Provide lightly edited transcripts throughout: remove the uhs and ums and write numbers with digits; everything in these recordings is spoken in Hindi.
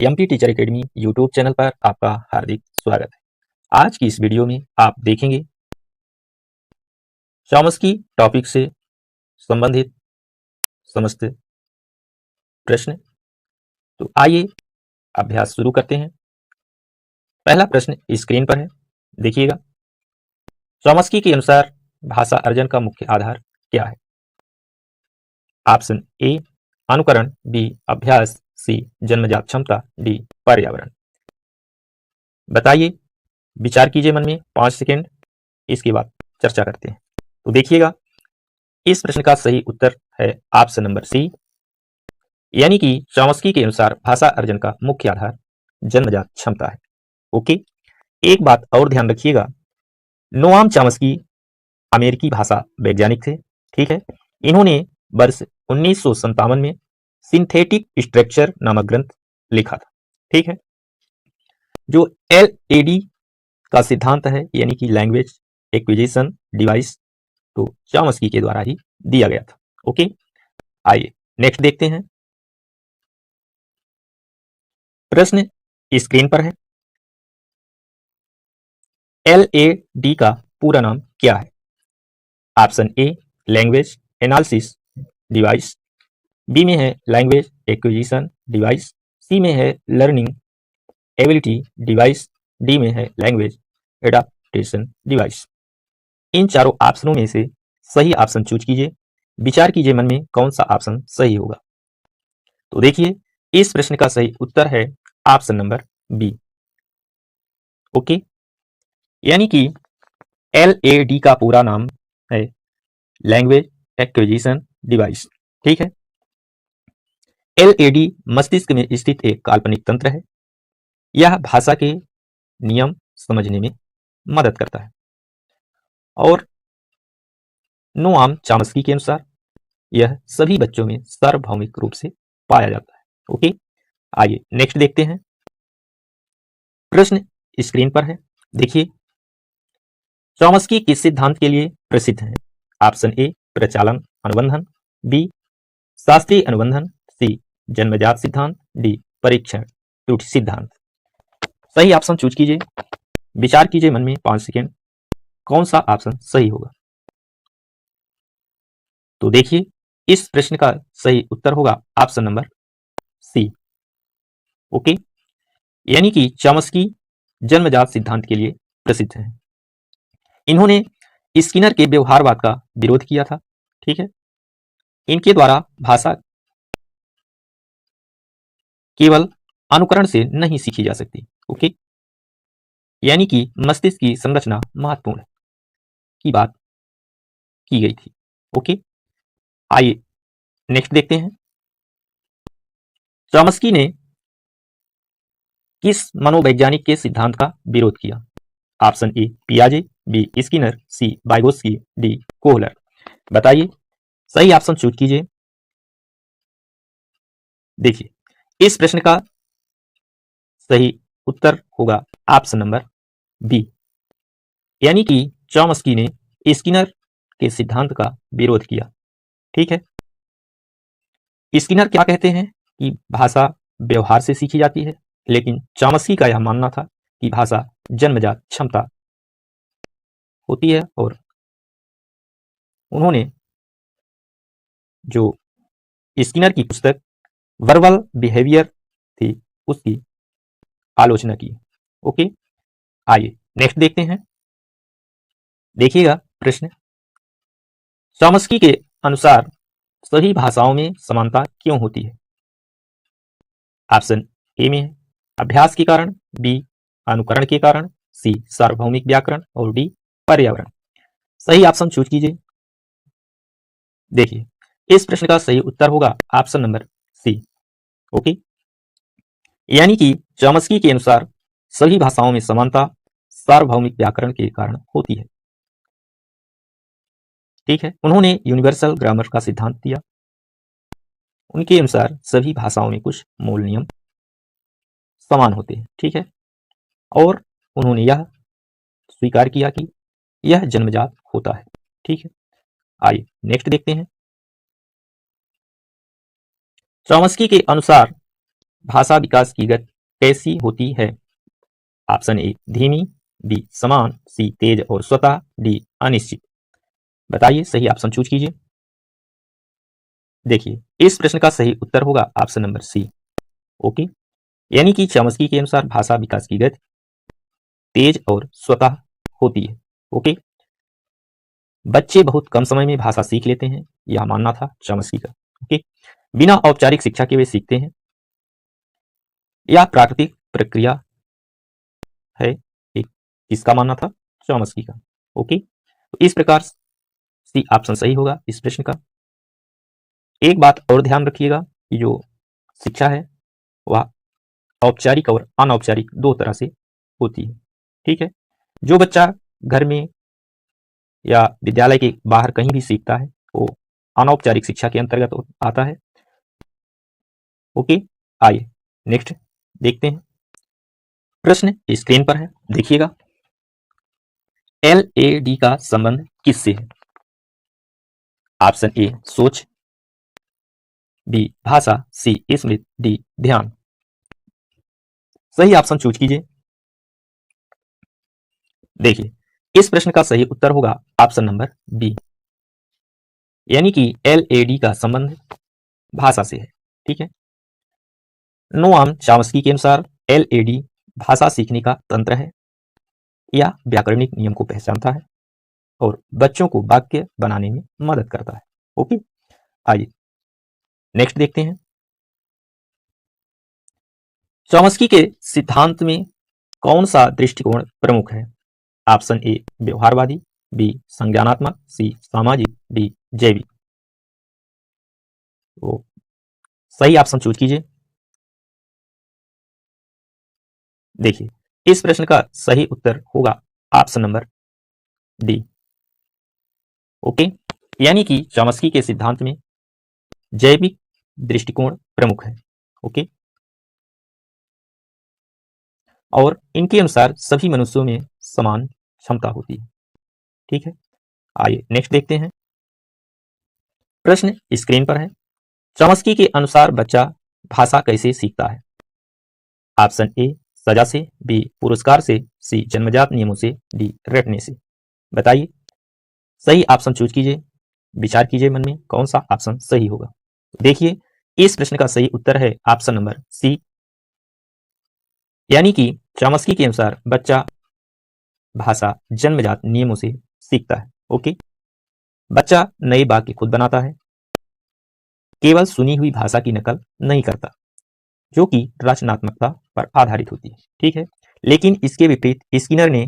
MP teacher academy YouTube channel पर आपका हार्दिक स्वागत है। आज की इस वीडियो में आप देखेंगे चॉम्स्की टॉपिक से संबंधित समस्त प्रश्न। तो आइए अभ्यास शुरू करते हैं। पहला प्रश्न स्क्रीन पर है, देखिएगा। चॉम्स्की के अनुसार भाषा अर्जन का मुख्य आधार क्या है? ऑप्शन ए अनुकरण, बी अभ्यास, सी जन्मजात क्षमता, डी पर्यावरण। बताइए, विचार कीजिए मन में 5 सेकेंड, इसके बाद चर्चा करते हैं। तो देखिएगा, इस प्रश्न का सही उत्तर है ऑप्शन नंबर सी, यानी कि चॉम्स्की के अनुसार भाषा अर्जन का मुख्य आधार जन्मजात क्षमता है। ओके, एक बात और ध्यान रखिएगा, नोआम चॉम्स्की अमेरिकी भाषा वैज्ञानिक थे। ठीक है, इन्होंने वर्ष 1957 में सिंथेटिक स्ट्रक्चर नामक ग्रंथ लिखा था। ठीक है, जो LAD का सिद्धांत है, यानी कि लैंग्वेज एक्विजिशन डिवाइस, तो चॉम्स्की के द्वारा ही दिया गया था। ओके, आइए नेक्स्ट देखते हैं। प्रश्न स्क्रीन पर है, LAD का पूरा नाम क्या है? Option A language analysis device, B में है लैंग्वेज एक्विजिशन डिवाइस, सी में है लर्निंग एबिलिटी डिवाइस, डी में है लैंग्वेज एडाप्टेशन डिवाइस। इन चारों ऑप्शनों में से सही ऑप्शन चूज कीजिए। विचार कीजिए मन में कौन सा ऑप्शन सही होगा। तो देखिए, इस प्रश्न का सही उत्तर है ऑप्शन नंबर बी। ओके, यानी कि LAD का पूरा नाम है लैंग्वेज एक्विजिशन डिवाइस। ठीक है, LAD मस्तिष्क में स्थित एक काल्पनिक तंत्र है। यह भाषा के नियम समझने में मदद करता है और नोआम चॉम्स्की के अनुसार यह सभी बच्चों में सार्वभौमिक रूप से पाया जाता है। ओके, आइए नेक्स्ट देखते हैं। प्रश्न स्क्रीन पर है, देखिए। चॉम्स्की किस सिद्धांत के लिए प्रसिद्ध है? ऑप्शन ए प्रचालन अनुबंधन, बी शास्त्रीय अनुबंधन, सी जन्मजात सिद्धांत, डी परीक्षण त्रुटि सिद्धांत। सही ऑप्शन चूज कीजिए। विचार कीजिए मन में 5 सेकेंड, कौन सा ऑप्शन सही होगा। तो देखिए, इस प्रश्न का सही उत्तर होगा ऑप्शन नंबर सी। ओके, यानी कि चॉम्स्की जन्मजात सिद्धांत के लिए प्रसिद्ध है। इन्होंने स्किनर के व्यवहारवाद का विरोध किया था। ठीक है, इनके द्वारा भाषा केवल अनुकरण से नहीं सीखी जा सकती। ओके, यानी कि मस्तिष्क की संरचना महत्वपूर्ण की बात की गई थी। ओके, आइए नेक्स्ट देखते हैं। चॉम्स्की ने किस मनोवैज्ञानिक के सिद्धांत का विरोध किया? ऑप्शन ए पियाजे, B Skinner, C Vygotsky, D Kohler. बताइए, सही ऑप्शन चूज कीजिए। देखिए, इस प्रश्न का सही उत्तर होगा ऑप्शन नंबर बी, यानी कि चॉम्स्की ने स्किनर के सिद्धांत का विरोध किया। ठीक है, स्किनर क्या कहते हैं कि भाषा व्यवहार से सीखी जाती है, लेकिन चॉम्स्की का यह मानना था कि भाषा जन्मजात क्षमता होती है और उन्होंने जो स्किनर की पुस्तक वर्बल बिहेवियर थी उसकी आलोचना की। ओके, आइए नेक्स्ट देखते हैं। देखिएगा प्रश्न, चॉम्स्की के अनुसार सभी भाषाओं में समानता क्यों होती है? ऑप्शन ए में है अभ्यास के कारण, बी अनुकरण के कारण, सी सार्वभौमिक व्याकरण और डी पर्यावरण। सही ऑप्शन चूज कीजिए। देखिए, इस प्रश्न का सही उत्तर होगा ऑप्शन नंबर सी। ओके, यानी कि चॉम्स्की के अनुसार सभी भाषाओं में समानता सार्वभौमिक व्याकरण के कारण होती है। ठीक है, उन्होंने यूनिवर्सल ग्रामर का सिद्धांत दिया। उनके अनुसार सभी भाषाओं में कुछ मूल नियम समान होते हैं। ठीक है, और उन्होंने यह स्वीकार किया कि यह जन्मजात होता है। ठीक है, आइए नेक्स्ट देखते हैं। चॉम्स्की के अनुसार भाषा विकास की गति कैसी होती है? ऑप्शन ए धीमी, बी समान, सी तेज और स्वतः, डी अनिश्चित। बताइए, सही ऑप्शन चूज कीजिए। देखिए, इस प्रश्न का सही उत्तर होगा ऑप्शन नंबर सी। ओके, यानी कि चॉम्स्की के अनुसार भाषा विकास की गति तेज और स्वतः होती है। ओके, बच्चे बहुत कम समय में भाषा सीख लेते हैं, यह मानना था चॉम्स्की का। ओके, बिना औपचारिक शिक्षा के वे सीखते हैं, यह प्राकृतिक प्रक्रिया है, एक किसका मानना था? चॉम्स्की का। ओके, तो इस प्रकार सी ऑप्शन सही होगा इस प्रश्न का। एक बात और ध्यान रखिएगा कि जो शिक्षा है वह औपचारिक और अनौपचारिक दो तरह से होती है। ठीक है, जो बच्चा घर में या विद्यालय के बाहर कहीं भी सीखता है वो अनौपचारिक शिक्षा के अंतर्गत आता है। ओके, आइए नेक्स्ट देखते हैं। प्रश्न स्क्रीन पर है, देखिएगा। LAD का संबंध किससे है? ऑप्शन ए सोच, बी भाषा, सी स्मृति, डी ध्यान। सही ऑप्शन चूज कीजिए। देखिए, इस प्रश्न का सही उत्तर होगा ऑप्शन नंबर बी, यानी कि LAD का संबंध भाषा से है। ठीक है, नोआम चॉम्स्की के अनुसार LAD भाषा सीखने का तंत्र है या व्याकरणिक नियम को पहचानता है और बच्चों को वाक्य बनाने में मदद करता है। ओके, आइए नेक्स्ट देखते हैं। चॉम्स्की के सिद्धांत में कौन सा दृष्टिकोण प्रमुख है? ऑप्शन ए व्यवहारवादी, बी संज्ञानात्मक, सी सामाजिक, डी जैविक। तो सही ऑप्शन चूज कीजिए। देखिए, इस प्रश्न का सही उत्तर होगा ऑप्शन नंबर डी। ओके, यानी कि चॉम्स्की के सिद्धांत में जैविक दृष्टिकोण प्रमुख है। ओके, और इनके अनुसार सभी मनुष्यों में समान क्षमता होती है। ठीक है, आइए नेक्स्ट देखते हैं। प्रश्न स्क्रीन पर है। चॉम्स्की के अनुसार बच्चा भाषा कैसे सीखता है? ऑप्शन ए सजा से, बी पुरस्कार से, सी जन्मजात नियमों से, डी रटने से। बताइए, सही ऑप्शन चूज कीजिए। विचार कीजिए मन में कौन सा ऑप्शन सही होगा। देखिए, इस प्रश्न का सही उत्तर है ऑप्शन नंबर सी, यानी कि चॉम्स्की के अनुसार बच्चा भाषा जन्मजात नियमों से सीखता है। ओके, बच्चा नए वाक्य खुद बनाता है, केवल सुनी हुई भाषा की नकल नहीं करता, जो कि रचनात्मकता पर आधारित होती है। ठीक है, लेकिन इसके विपरीत स्किनर ने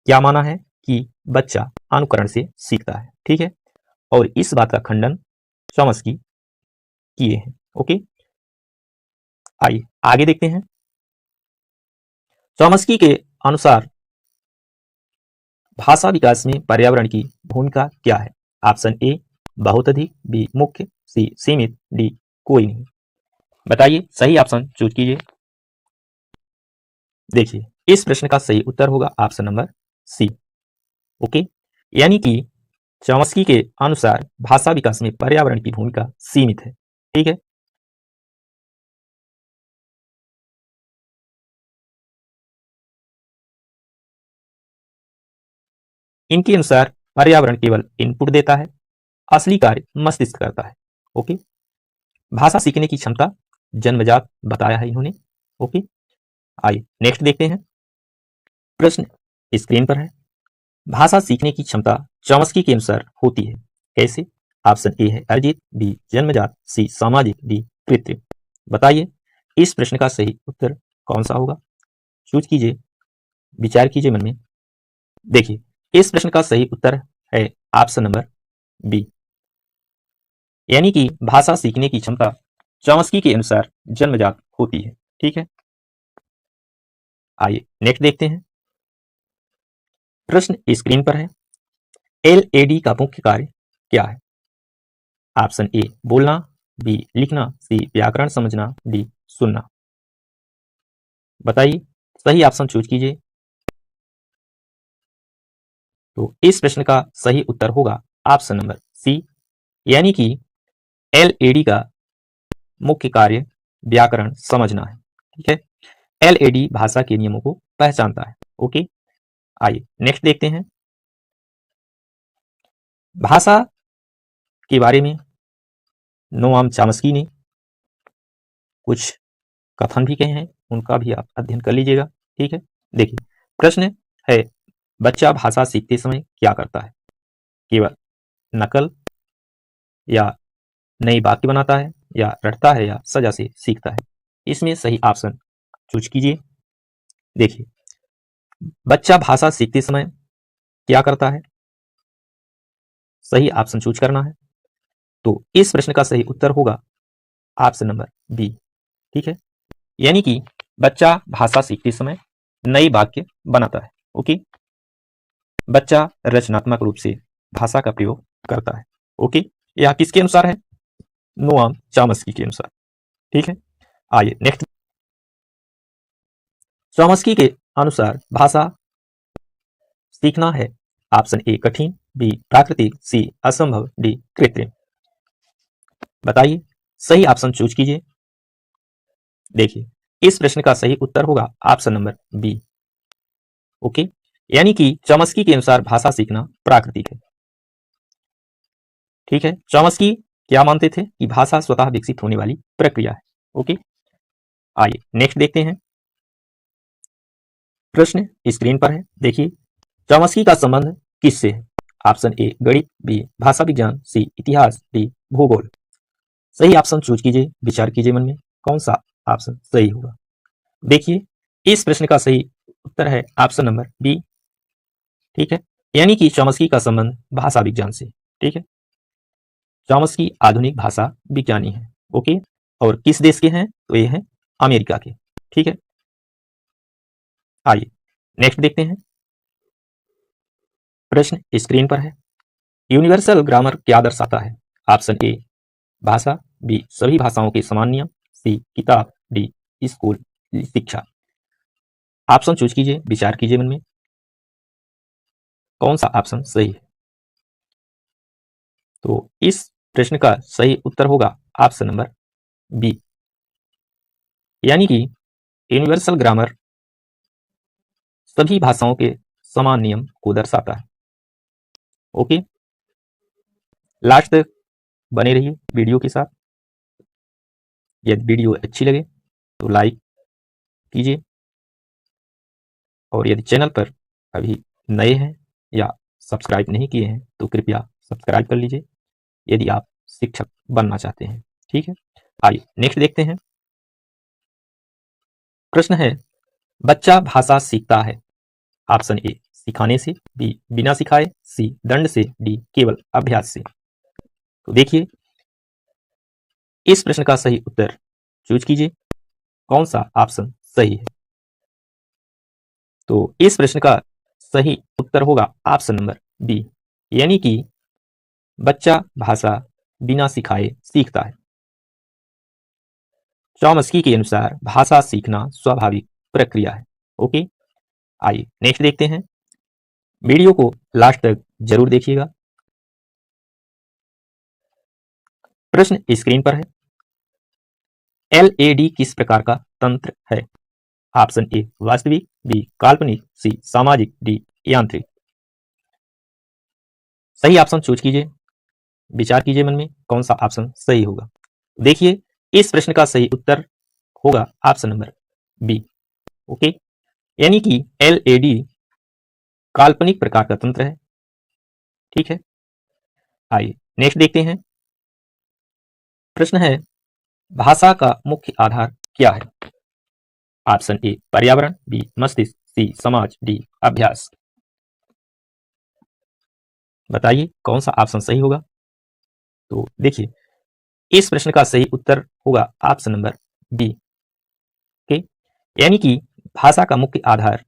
क्या माना है कि बच्चा अनुकरण से सीखता है। ठीक है, और इस बात का खंडन चॉम्स्की किए हैं। ओके, आइए आगे देखते हैं। चॉम्स्की के अनुसार भाषा विकास में पर्यावरण की भूमिका क्या है? ऑप्शन ए बहुत अधिक, बी मुख्य, सी सीमित, डी कोई नहीं। बताइए, सही ऑप्शन चूज कीजिए। देखिए, इस प्रश्न का सही उत्तर होगा ऑप्शन नंबर सी। ओके, यानी कि चॉम्स्की के अनुसार भाषा विकास में पर्यावरण की भूमिका सीमित है। ठीक है, इनके अनुसार पर्यावरण केवल इनपुट देता है, असली कार्य मस्तिष्क करता है। ओके, भाषा सीखने की क्षमता जन्मजात बताया है इन्होंने। ओके, आइए नेक्स्ट देखते हैं। प्रश्न स्क्रीन पर है। भाषा सीखने की क्षमता चॉम्स्की के अनुसार होती है कैसे? ऑप्शन ए है अर्जित, बी जन्मजात, सी सामाजिक, डी कृत्रिम। बताइए, इस प्रश्न का सही उत्तर कौन सा होगा? चूज कीजिए, विचार कीजिए मन में। देखिए, इस प्रश्न का सही उत्तर है ऑप्शन नंबर बी, यानी कि भाषा सीखने की क्षमता चॉम्स्की के अनुसार जन्मजात होती है। ठीक है, आइए नेक्स्ट देखते हैं। प्रश्न स्क्रीन पर है। LAD का मुख्य कार्य क्या है? ऑप्शन ए बोलना, बी लिखना, सी व्याकरण समझना, डी सुनना। बताइए, सही ऑप्शन चूज कीजिए। तो इस प्रश्न का सही उत्तर होगा ऑप्शन नंबर सी, यानी कि LAD का मुख्य कार्य व्याकरण समझना है। ठीक है, LAD भाषा के नियमों को पहचानता है। ओके, आइए नेक्स्ट देखते हैं। भाषा के बारे में नोआम चॉम्स्की ने कुछ कथन भी कहे हैं, उनका भी आप अध्ययन कर लीजिएगा। ठीक है, देखिए प्रश्न है, बच्चा भाषा सीखते समय क्या करता है? केवल नकल, या नई वाक्य बनाता है, या रटता है, या सजा से सीखता है? इसमें सही ऑप्शन चूज कीजिए। देखिए, बच्चा भाषा सीखते समय क्या करता है, सही ऑप्शन चूज करना है। तो इस प्रश्न का सही उत्तर होगा ऑप्शन नंबर बी। ठीक है, यानी कि बच्चा भाषा सीखते समय नई वाक्य बनाता है। ओके, बच्चा रचनात्मक रूप से भाषा का प्रयोग करता है। ओके, यह किसके अनुसार है? नोआम चॉम्स्की के अनुसार। ठीक है, आइए नेक्स्ट। चॉम्स्की के अनुसार भाषा सीखना है ऑप्शन ए कठिन, बी प्राकृतिक, सी असंभव, डी कृत्रिम। बताइए, सही ऑप्शन चूज कीजिए। देखिए, इस प्रश्न का सही उत्तर होगा ऑप्शन नंबर बी। ओके, यानी कि चॉम्स्की के अनुसार भाषा सीखना प्राकृतिक है। ठीक है, चॉम्स्की क्या मानते थे कि भाषा स्वतः विकसित होने वाली प्रक्रिया है। ओके, आइए नेक्स्ट देखते हैं। प्रश्न स्क्रीन पर है, देखिए चॉम्स्की का संबंध किससे है? ऑप्शन ए गणित, बी भाषा विज्ञान, सी इतिहास, डी भूगोल। सही ऑप्शन चूज कीजिए, विचार कीजिए मन में कौन सा ऑप्शन सही होगा। देखिए, इस प्रश्न का सही उत्तर है ऑप्शन नंबर बी। ठीक है, यानी कि चॉम्स्की का संबंध भाषा विज्ञान से। ठीक है, चॉम्स्की आधुनिक भाषा विज्ञानी है। ओके, और किस देश के हैं? तो ये है अमेरिका के। ठीक है, आइए नेक्स्ट देखते हैं। प्रश्न स्क्रीन पर है, यूनिवर्सल ग्रामर क्या दर्शाता है? ऑप्शन ए भाषा, बी सभी भाषाओं के समान नियम, सी किताब, डी स्कूल शिक्षा। ऑप्शन चूज कीजिए, विचार कीजिए मन में कौन सा ऑप्शन सही है। तो इस प्रश्न का सही उत्तर होगा ऑप्शन नंबर बी, यानी कि यूनिवर्सल ग्रामर सभी भाषाओं के समान नियम को दर्शाता है। ओके, लास्ट तक बने रहिए वीडियो के साथ। यदि वीडियो अच्छी लगे तो लाइक कीजिए, और यदि चैनल पर अभी नए हैं या सब्सक्राइब नहीं किए हैं तो कृपया सब्सक्राइब कर लीजिए, यदि आप शिक्षक बनना चाहते हैं। ठीक है, आइए नेक्स्ट देखते हैं। प्रश्न है, बच्चा भाषा सीखता है ऑप्शन ए सिखाने से, बी बिना सिखाए, सी दंड से, डी केवल अभ्यास से। तो देखिए, इस प्रश्न का सही उत्तर चूज कीजिए, कौन सा ऑप्शन सही है। तो इस प्रश्न का सही उत्तर होगा ऑप्शन नंबर बी, यानी कि बच्चा भाषा बिना सिखाए सीखता है। चॉम्स्की के अनुसार भाषा सीखना स्वाभाविक प्रक्रिया है। ओके, आइए नेक्स्ट देखते हैं। वीडियो को लास्ट तक जरूर देखिएगा। प्रश्न स्क्रीन पर है, LAD किस प्रकार का तंत्र है? ऑप्शन ए वास्तविक, बी काल्पनिक, सी सामाजिक, डी यांत्रिक। सही ऑप्शन चूज कीजिए, विचार कीजिए मन में कौन सा ऑप्शन सही होगा। देखिए, इस प्रश्न का सही उत्तर होगा ऑप्शन नंबर बी। ओके, यानी कि LAD काल्पनिक प्रकार का तंत्र है। ठीक है, आइए नेक्स्ट देखते हैं। प्रश्न है, भाषा का मुख्य आधार क्या है? ऑप्शन ए पर्यावरण, बी मस्तिष्क, सी समाज, डी अभ्यास। बताइए कौन सा ऑप्शन सही होगा। तो देखिए, इस प्रश्न का सही उत्तर होगा ऑप्शन नंबर बी। ओके, यानी कि भाषा का मुख्य आधार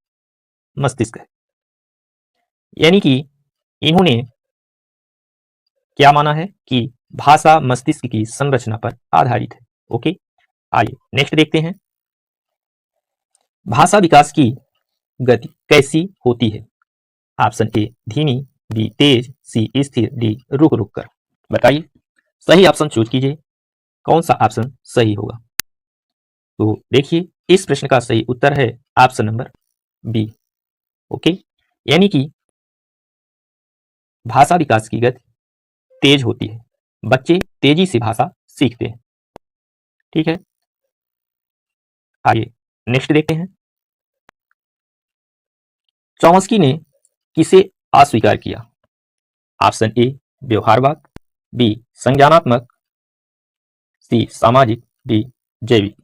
मस्तिष्क है, यानी कि इन्होंने क्या माना है कि भाषा मस्तिष्क की संरचना पर आधारित है। ओके, आइए नेक्स्ट देखते हैं। भाषा विकास की गति कैसी होती है? ऑप्शन ए धीमी, बी तेज, सी स्थिर, डी रुक रुक कर। बताइए, सही ऑप्शन चूज कीजिए, कौन सा ऑप्शन सही होगा। तो देखिए इस प्रश्न का सही उत्तर है ऑप्शन नंबर बी। ओके, यानी कि भाषा विकास की गति तेज होती है, बच्चे तेजी से भाषा सीखते हैं। ठीक है, आइए नेक्स्ट देखते हैं। चॉम्स्की ने किसे अस्वीकार किया? ऑप्शन ए व्यवहारवाद, बी संज्ञानात्मक, सी सामाजिक, डी जैविक।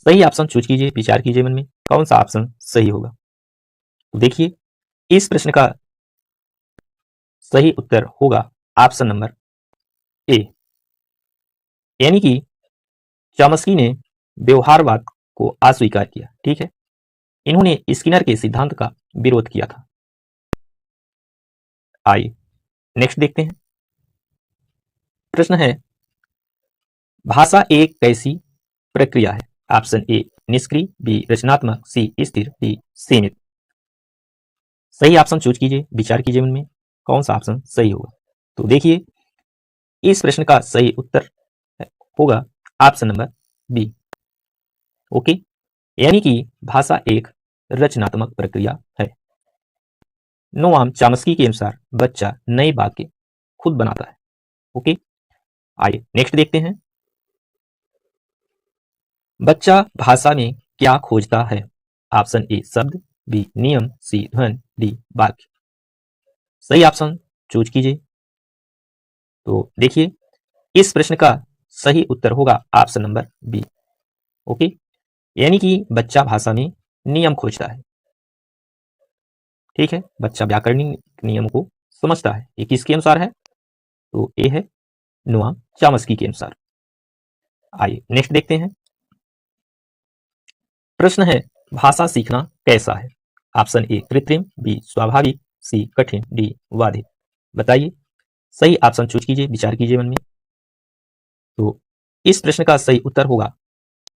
सही ऑप्शन चूज कीजिए, विचार कीजिए मन में कौन सा ऑप्शन सही होगा। तो देखिए इस प्रश्न का सही उत्तर होगा ऑप्शन नंबर ए, यानी कि चॉम्स्की ने व्यवहारवाद को अस्वीकार किया। ठीक है, इन्होंने स्किनर के सिद्धांत का विरोध किया था। आइए नेक्स्ट देखते हैं। प्रश्न है भाषा एक कैसी प्रक्रिया है? ऑप्शन ए निष्क्रिय, बी रचनात्मक, सी स्थिर, डी सीमित। सही ऑप्शन चूज कीजिए, विचार कीजिए मन में कौन सा ऑप्शन सही होगा। तो देखिए इस प्रश्न का सही उत्तर होगा ऑप्शन नंबर बी। ओके, यानी कि भाषा एक रचनात्मक प्रक्रिया है। नोआम चॉम्स्की के अनुसार बच्चा नई बातें खुद बनाता है। ओके, आइए नेक्स्ट देखते हैं। बच्चा भाषा में क्या खोजता है? ऑप्शन ए शब्द, बी नियम, सी ध्वनि, डी वाक्य। सही ऑप्शन चूज कीजिए। तो देखिए इस प्रश्न का सही उत्तर होगा ऑप्शन नंबर बी। ओके, यानी कि बच्चा भाषा में नियम खोजता है। ठीक है, बच्चा व्याकरणिक नियम को समझता है। ये किसके अनुसार है? तो ए है नोआम चॉम्स्की के अनुसार। आइए नेक्स्ट देखते हैं। प्रश्न है भाषा सीखना कैसा है? ऑप्शन ए कृत्रिम, बी स्वाभाविक, सी कठिन, डी बाधित। बताइए सही ऑप्शन चूज कीजिए, विचार कीजिए मन में। तो इस प्रश्न का सही उत्तर होगा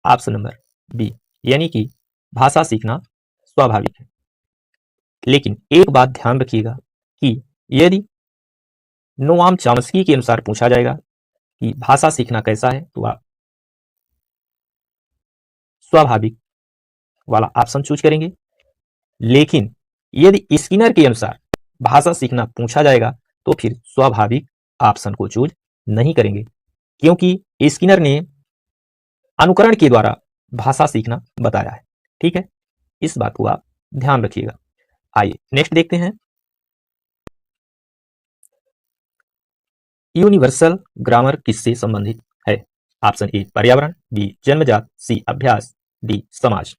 ऑप्शन नंबर बी, यानी कि भाषा सीखना स्वाभाविक है। लेकिन एक बात ध्यान रखिएगा कि यदि नोआम चॉम्स्की के अनुसार पूछा जाएगा कि भाषा सीखना कैसा है, तो आप स्वाभाविक वाला ऑप्शन चूज करेंगे। लेकिन यदि स्किनर के अनुसार भाषा सीखना पूछा जाएगा तो फिर स्वाभाविक ऑप्शन को चूज नहीं करेंगे, क्योंकि स्किनर ने अनुकरण के द्वारा भाषा सीखना बताया है। ठीक है, इस बात को आप ध्यान रखिएगा। आइए नेक्स्ट देखते हैं। यूनिवर्सल ग्रामर किससे संबंधित है? ऑप्शन ए पर्यावरण, बी जन्मजात, सी अभ्यास, डी समाज।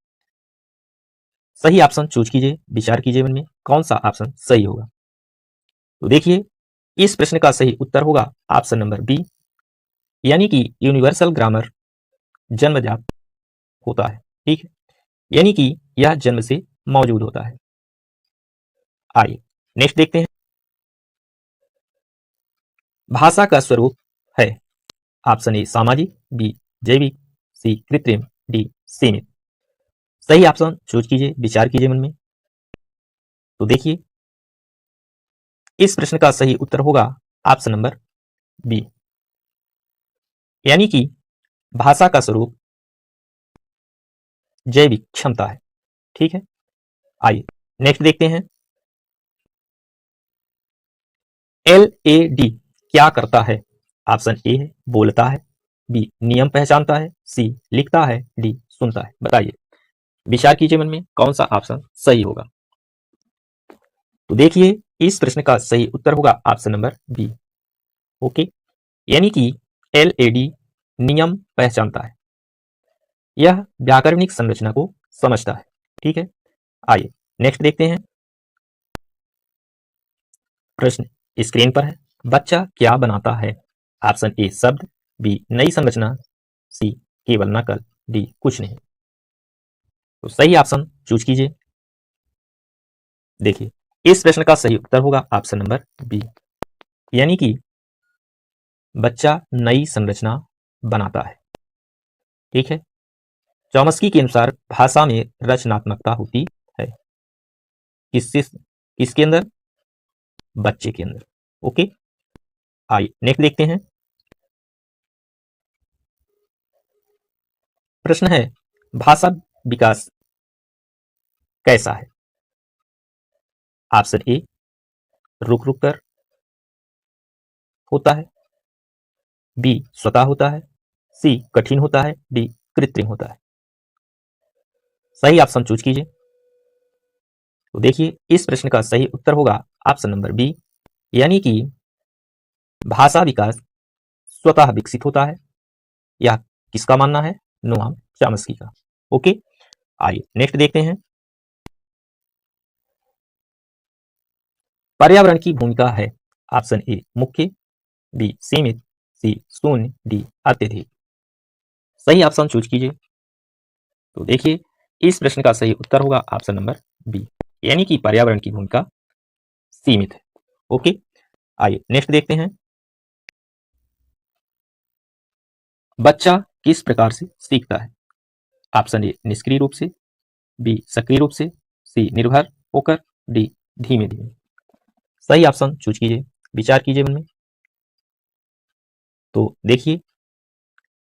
सही ऑप्शन चूज कीजिए, विचार कीजिए मन में कौन सा ऑप्शन सही होगा। तो देखिए इस प्रश्न का सही उत्तर होगा ऑप्शन नंबर बी, यानी कि यूनिवर्सल ग्रामर जन्मजात होता है। ठीक है, यानी कि यह जन्म से मौजूद होता है। आइए नेक्स्ट देखते हैं। भाषा का स्वरूप है? ऑप्शन ए सामाजिक, बी जैविक, सी कृत्रिम, डी सीमित। सही ऑप्शन चूज कीजिए, विचार कीजिए मन में। तो देखिए इस प्रश्न का सही उत्तर होगा ऑप्शन नंबर बी, यानी कि भाषा का स्वरूप जैविक क्षमता है। ठीक है, आइए नेक्स्ट देखते हैं। LAD क्या करता है? ऑप्शन ए है बोलता है, बी नियम पहचानता है, सी लिखता है, डी सुनता है। बताइए विचार कीजिए मन में कौन सा ऑप्शन सही होगा। तो देखिए इस प्रश्न का सही उत्तर होगा ऑप्शन नंबर बी। ओके, यानी कि LAD नियम पहचानता है, यह व्याकरणिक संरचना को समझता है। ठीक है, आइए नेक्स्ट देखते हैं। प्रश्न स्क्रीन पर है, बच्चा क्या बनाता है? ऑप्शन ए शब्द, बी नई संरचना, सी केवल नकल, डी कुछ नहीं। तो सही ऑप्शन चूज कीजिए। देखिए इस प्रश्न का सही उत्तर होगा ऑप्शन नंबर बी, यानी कि बच्चा नई संरचना बनाता है। ठीक है, चॉम्स्की के अनुसार भाषा में रचनात्मकता होती है किसके अंदर? बच्चे के अंदर। ओके, आइए नेक्स्ट देखते हैं। प्रश्न है भाषा विकास कैसा है? ऑप्शन ए रुक रुक कर होता है, बी स्वतः होता है, सी कठिन होता है, डी कृत्रिम होता है। सही ऑप्शन चूज कीजिए। तो देखिए इस प्रश्न का सही उत्तर होगा ऑप्शन नंबर बी, यानी कि भाषा विकास स्वतः विकसित होता है। यह किसका मानना है? नोआम चॉम्स्की का। ओके, आइए नेक्स्ट देखते हैं। पर्यावरण की भूमिका है ऑप्शन ए मुख्य, बी सीमित, सी शून्य, डी अत्यधिक। सही ऑप्शन चूज कीजिए। तो देखिए इस प्रश्न का सही उत्तर होगा ऑप्शन नंबर बी, यानी कि पर्यावरण की भूमिका सीमित है। ओके, आइए नेक्स्ट देखते हैं। बच्चा किस प्रकार से सीखता है? ऑप्शन ए निष्क्रिय रूप से, बी सक्रिय रूप से, सी निर्भर होकर, डी धीमे धीमे। सही ऑप्शन चूज कीजिए, विचार कीजिए मन में। तो देखिए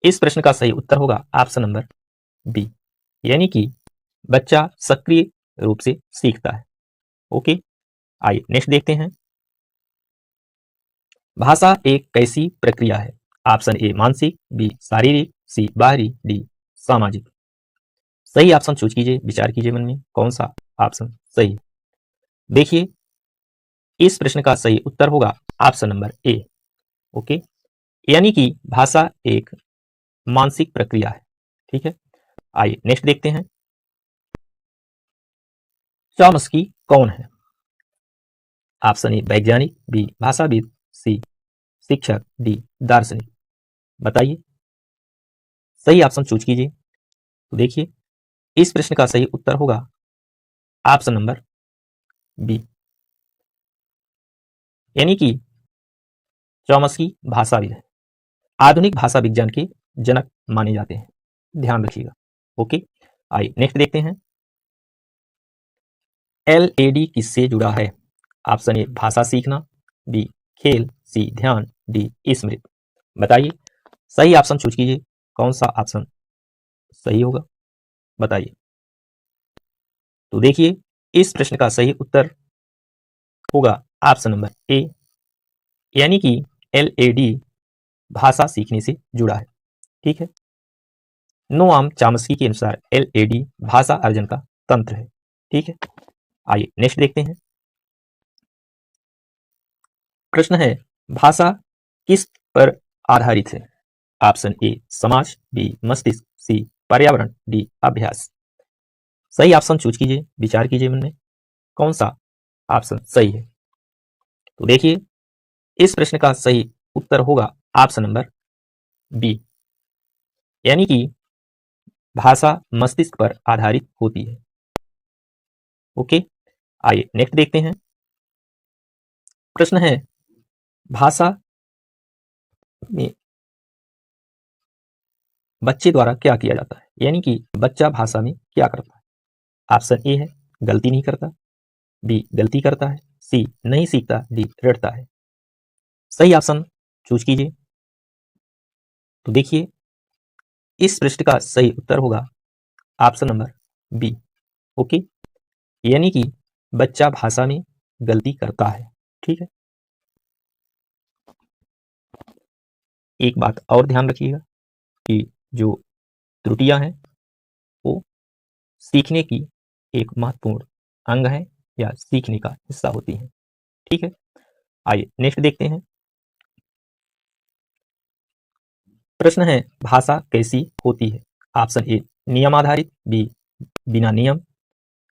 इस प्रश्न का सही उत्तर होगा ऑप्शन नंबर बी, यानी कि बच्चा सक्रिय रूप से सीखता है। ओके, आइए नेक्स्ट देखते हैं। भाषा एक कैसी प्रक्रिया है? ऑप्शन ए मानसिक, बी शारीरिक, सी बाहरी, डी सामाजिक। सही ऑप्शन चूज कीजिए, विचार कीजिए मन में कौन सा ऑप्शन सही। देखिए इस प्रश्न का सही उत्तर होगा ऑप्शन नंबर ए। ओके, यानी कि भाषा एक मानसिक प्रक्रिया है। ठीक है, आइए नेक्स्ट देखते हैं। चॉम्स्की कौन है? ऑप्शन ए वैज्ञानिक, बी भाषाविद, सी शिक्षक, डी दार्शनिक। बताइए, सही ऑप्शन चूज कीजिए। तो देखिए इस प्रश्न का सही उत्तर होगा ऑप्शन नंबर बी, यानी कि चॉम्स्की भाषाविद है, आधुनिक भाषा विज्ञान के जनक माने जाते हैं। ध्यान रखिएगा। ओके, आइए नेक्स्ट देखते हैं। LAD किससे जुड़ा है? ऑप्शन ए भाषा सीखना, बी खेल, सी ध्यान, डी स्मृति। बताइए, सही ऑप्शन चूज कीजिए, कौन सा ऑप्शन सही होगा बताइए। तो देखिए इस प्रश्न का सही उत्तर होगा ऑप्शन नंबर ए, यानी कि LAD भाषा सीखने से जुड़ा है। ठीक है, नोआम चॉम्स्की के अनुसार LAD भाषा अर्जन का तंत्र है। ठीक है, आइए नेक्स्ट देखते हैं। प्रश्न है भाषा किस पर आधारित है? ऑप्शन ए समाज, बी मस्तिष्क, सी पर्यावरण, डी अभ्यास। सही ऑप्शन चूज कीजिए, विचार कीजिए मन में कौन सा ऑप्शन सही है। तो देखिए इस प्रश्न का सही उत्तर होगा ऑप्शन नंबर बी, यानी कि भाषा मस्तिष्क पर आधारित होती है। ओके, आइए नेक्स्ट देखते हैं। प्रश्न है भाषा में बच्चे द्वारा क्या किया जाता है, यानी कि बच्चा भाषा में क्या करता है? ऑप्शन ए है गलती नहीं करता, बी गलती करता है, सी नहीं सीखता, डी रटता है। सही ऑप्शन चूज कीजिए। तो देखिए इस प्रश्न का सही उत्तर होगा ऑप्शन नंबर बी। ओके, यानी कि बच्चा भाषा में गलती करता है। ठीक है, एक बात और ध्यान रखिएगा कि जो त्रुटियां हैं वो सीखने की एक महत्वपूर्ण अंग है या सीखने का हिस्सा होती हैं। ठीक है, आइए नेक्स्ट देखते हैं। प्रश्न है भाषा कैसी होती है? ऑप्शन ए नियम आधारित, बी बिना नियम,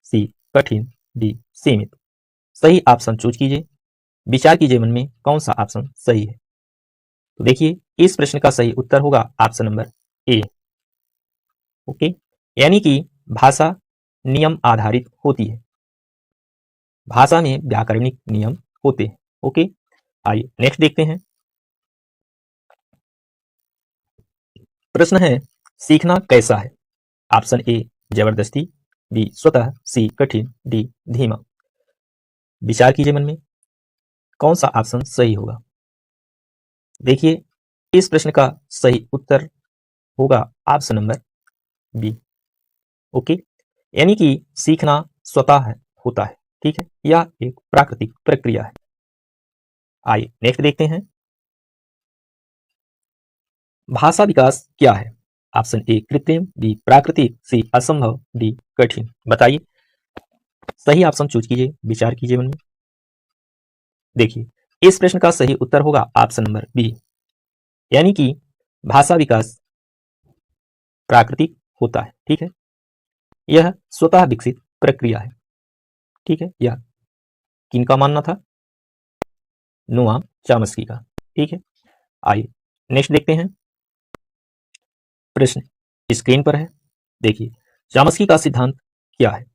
सी कठिन, डी सीमित। सही ऑप्शन चूज कीजिए, विचार कीजिए मन में कौन सा ऑप्शन सही है। तो देखिए इस प्रश्न का सही उत्तर होगा ऑप्शन नंबर ए। ओके, यानी कि भाषा नियम आधारित होती है, भाषा में व्याकरणिक नियम होते हैं। ओके, आइए नेक्स्ट देखते हैं। प्रश्न है सीखना कैसा है? ऑप्शन ए जबरदस्ती, बी स्वतः, सी कठिन, डी धीमा। विचार कीजिए मन में कौन सा ऑप्शन सही होगा। देखिए इस प्रश्न का सही उत्तर होगा ऑप्शन नंबर बी। ओके, यानी कि सीखना स्वतः होता है, ठीक है, यह एक प्राकृतिक प्रक्रिया है। आइए नेक्स्ट देखते हैं, भाषा विकास क्या है? ऑप्शन ए कृत्रिम, बी प्राकृतिक, सी असंभव, डी कठिन। बताइए, सही ऑप्शन चूज कीजिए, विचार कीजिए मन में। देखिए, इस प्रश्न का सही उत्तर होगा ऑप्शन नंबर बी, यानी कि भाषा विकास प्राकृतिक होता है, ठीक है, यह स्वतः विकसित प्रक्रिया है, ठीक है। यह किनका मानना था? नोआम चॉम्स्की का, ठीक है। आइए नेक्स्ट देखते हैं, प्रश्न स्क्रीन पर है। देखिए, चॉम्स्की का सिद्धांत क्या है?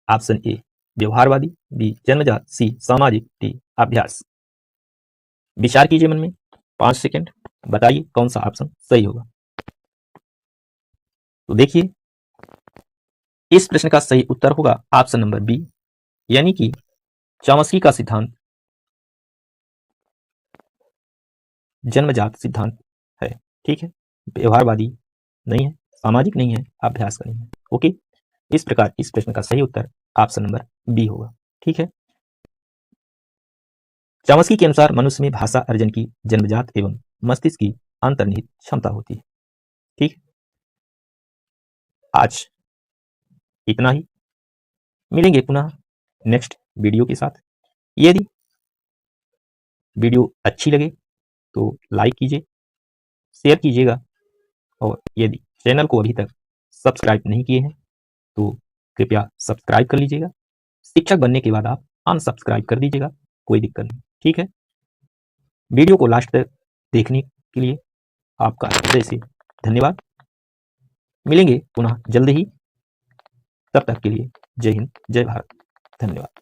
ऑप्शन ए व्यवहारवादी, बी जन्मजात, सी सामाजिक, डी अभ्यास। विचार कीजिए मन में, 5 सेकंड, बताइए कौन सा ऑप्शन सही होगा। तो देखिए, इस प्रश्न का सही उत्तर होगा ऑप्शन नंबर बी, यानी कि चॉम्स्की का सिद्धांत जन्मजात सिद्धांत है, ठीक है, व्यवहारवादी नहीं है, सामाजिक नहीं है, अभ्यास का नहीं है। ओके, इस प्रकार इस प्रश्न का सही उत्तर ऑप्शन नंबर बी होगा, ठीक है। चॉम्स्की के अनुसार मनुष्य में भाषा अर्जन की जन्मजात एवं मस्तिष्क की अंतर्निहित क्षमता होती है, ठीक है। आज इतना ही, मिलेंगे पुनः नेक्स्ट वीडियो के साथ। यदि वीडियो अच्छी लगे तो लाइक कीजिए, शेयर कीजिएगा, और यदि चैनल को अभी तक सब्सक्राइब नहीं किए हैं तो कृपया सब्सक्राइब कर लीजिएगा। शिक्षक बनने के बाद आप अनसब्सक्राइब कर दीजिएगा, कोई दिक्कत नहीं, ठीक है। वीडियो को लास्ट तक देखने के लिए आपका हृदय से धन्यवाद। मिलेंगे पुनः जल्द ही, तब तक के लिए जय हिंद, जय भारत, धन्यवाद।